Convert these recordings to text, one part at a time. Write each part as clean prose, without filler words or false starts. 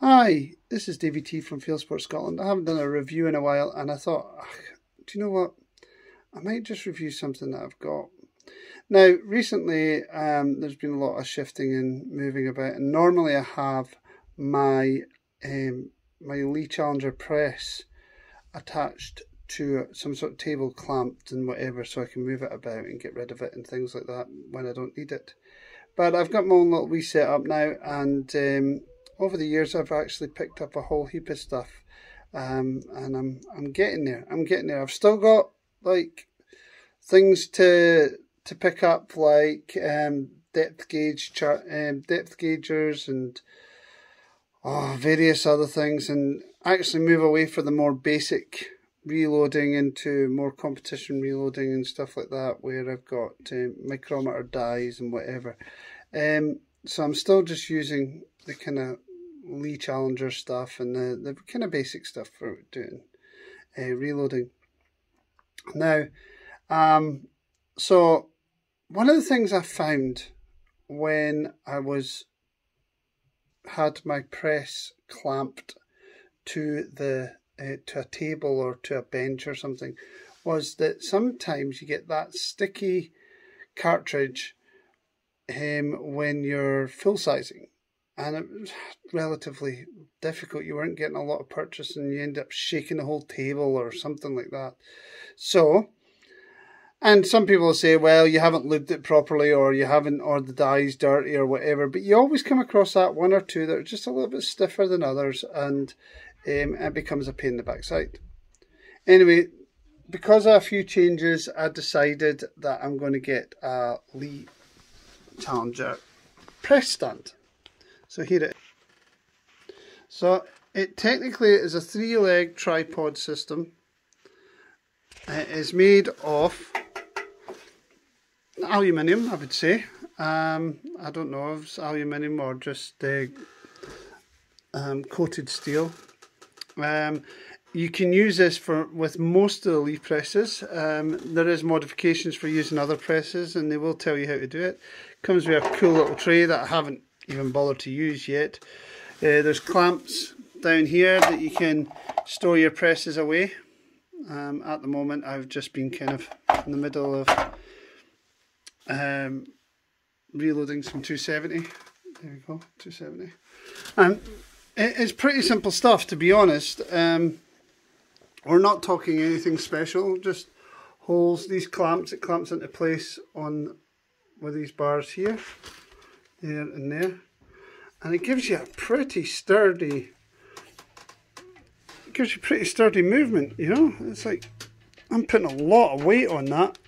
Hi, this is Davey T from Fieldsport Scotland. I haven't done a review in a while and I thought, do you know what? I might just review something that I've got. Now, recently there's been a lot of shifting and moving about, and normally I have my Lee Challenger press attached to some sort of table, clamped and whatever, so I can move it about and get rid of it and things like that when I don't need it. But I've got my own little wee setup now, and over the years I've actually picked up a whole heap of stuff, and I'm getting there. I've still got like things to pick up, like depth gaugers and various other things, and actually move away from the more basic reloading into more competition reloading and stuff like that, where I've got micrometer dies and whatever. So I'm still just using the kind of Lee Challenger stuff and the kind of basic stuff for doing reloading. Now, so one of the things I found when I had my press clamped to to a table or to a bench or something was that sometimes you get that sticky cartridge when you're full sizing, and it was relatively difficult. You weren't getting a lot of purchase and you end up shaking the whole table or something like that. So, and some people say, well, you haven't lubed it properly, or you haven't, or the die's dirty or whatever, but you always come across that one or two that are just a little bit stiffer than others, and it becomes a pain in the backside. Anyway, because of a few changes, I decided that I'm going to get a Lee Challenger press stand. So here it is. So it technically is a 3-leg tripod system. It is made of aluminium, I would say. I don't know if it's aluminium or just coated steel. You can use this with most of the Lee presses. There is modifications for using other presses, and they will tell you how to do it. Comes with a cool little tray that I haven't even bothered to use yet. There's clamps down here that you can store your presses away. At the moment I've just been kind of in the middle of reloading some 270. There we go, 270. And it's pretty simple stuff, to be honest. We're not talking anything special, just holes, these clamps. It clamps into place with these bars here, there and there, and it gives you a pretty sturdy movement, you know. It's like I'm putting a lot of weight on that,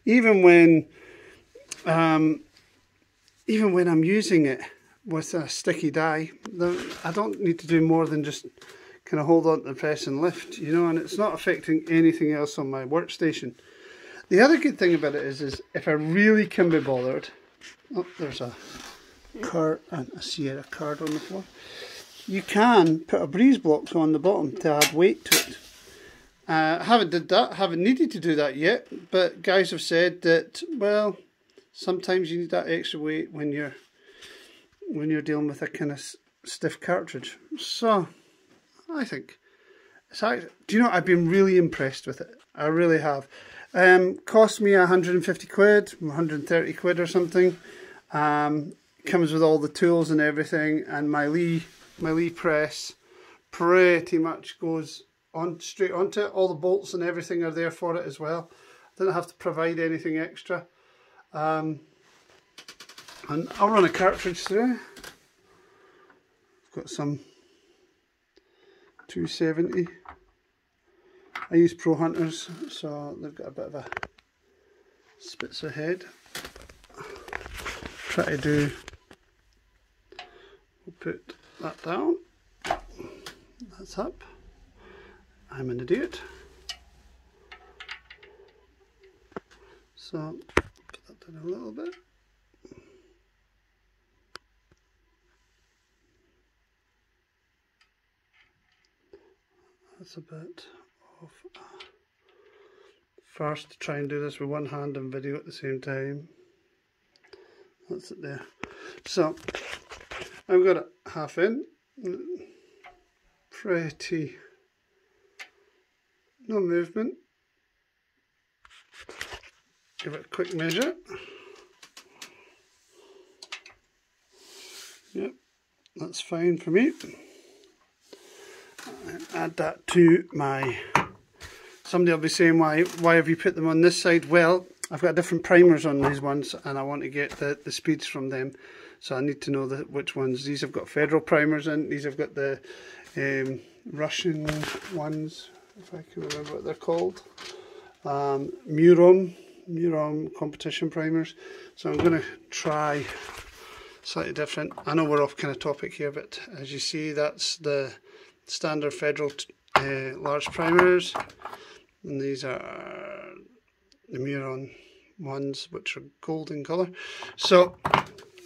even when I'm using it with a sticky die. I don't need to do more than just kind of hold on to the press and lift, you know, and it's not affecting anything else on my workstation. The other good thing about it is if I really can be bothered, oh, there's a card, and I see a card on the floor. You can put a breeze block on the bottom to add weight to it. I haven't needed to do that yet, but guys have said that, well, sometimes you need that extra weight when you're dealing with a kind of stiff cartridge. So I think it's actually, do you know, I've been really impressed with it. I really have. Cost me 150 quid, 130 quid or something. Comes with all the tools and everything, and my Lee press pretty much goes on straight onto it. All the bolts and everything are there for it as well. I didn't have to provide anything extra. And I'll run a cartridge through. I've got some 270. I use Pro Hunters, so they've got a bit of a Spitzer head. Try to do, we'll put that down, that's up. I'm an idiot. So put that down a little bit. That's a bit of first to try and do this with one hand and video at the same time. That's it there. So I've got it half in, Pretty, no movement. Give it a quick measure. Yep, that's fine for me. Add that to my... Somebody will be saying, why have you put them on this side? Well, I've got different primers on these ones and I want to get the speeds from them. So I need to know which ones. These have got Federal primers in, these have got the Russian ones, if I can remember what they're called. Murom competition primers. So I'm going to try slightly different. I know we're off kind of topic here, but as you see, that's the standard Federal large primers, and these are the Murom ones, which are gold in colour. So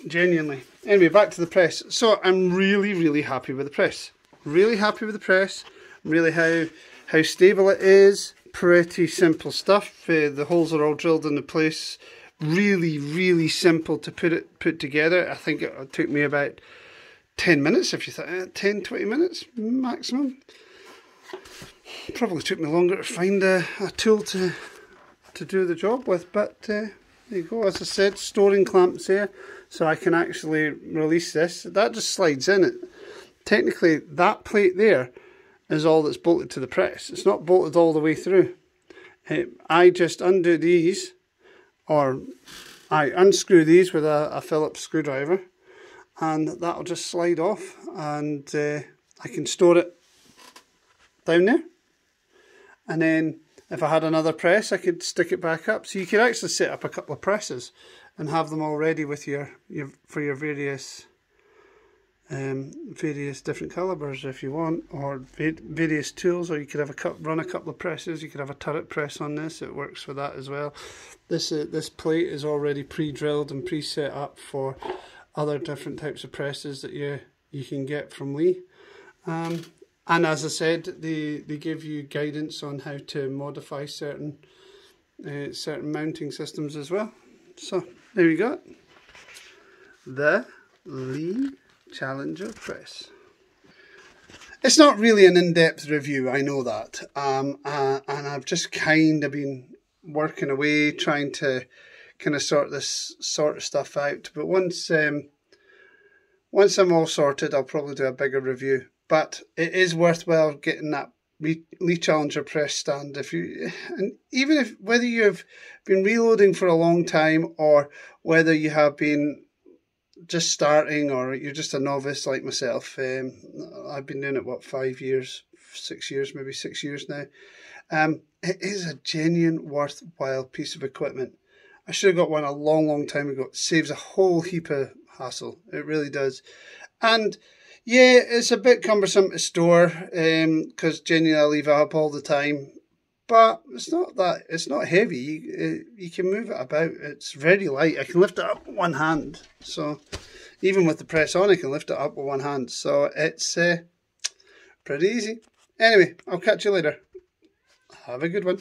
genuinely, anyway, back to the press. So I'm really happy with the press. Really happy with the press. Really how stable it is. Pretty simple stuff. The holes are all drilled into place. Really simple to put together. I think it took me about 10 minutes, if you think 10-20 minutes maximum. Probably took me longer to find a tool to do the job with, but there you go. As I said, storing clamps here, so I can actually release this. That just slides in. It technically, that plate there is all that's bolted to the press. It's not bolted all the way through. I just undo these, or I unscrew these with a Phillips screwdriver, and that'll just slide off, and I can store it down there. And then if I had another press, I could stick it back up. So you could actually set up a couple of presses and have them all ready with your various different calibers if you want, or various tools. Or you could have run a couple of presses. You could have a turret press on this. It works for that as well. This plate is already pre-drilled and pre-set up for other different types of presses that you can get from Lee. And as I said, they give you guidance on how to modify certain mounting systems as well. So there we go, the Lee Challenger press. It's not really an in-depth review, I know that, and I've just kind of been working away trying to kind of sort this sort of stuff out. But once I'm all sorted, I'll probably do a bigger review. But it is worthwhile getting that Lee Challenger press stand. Whether you've been reloading for a long time, or whether you have been just starting, or you're just a novice like myself. I've been doing it 5 years, 6 years, maybe 6 years now. It is a genuine worthwhile piece of equipment. I should have got one a long time ago. It saves a whole heap of hassle. It really does. And yeah, it's a bit cumbersome to store, because genuinely I leave it up all the time. But it's not heavy. You can move it about. It's very light. I can lift it up with one hand. So even with the press on, I can lift it up with one hand. So it's pretty easy. Anyway, I'll catch you later. Have a good one.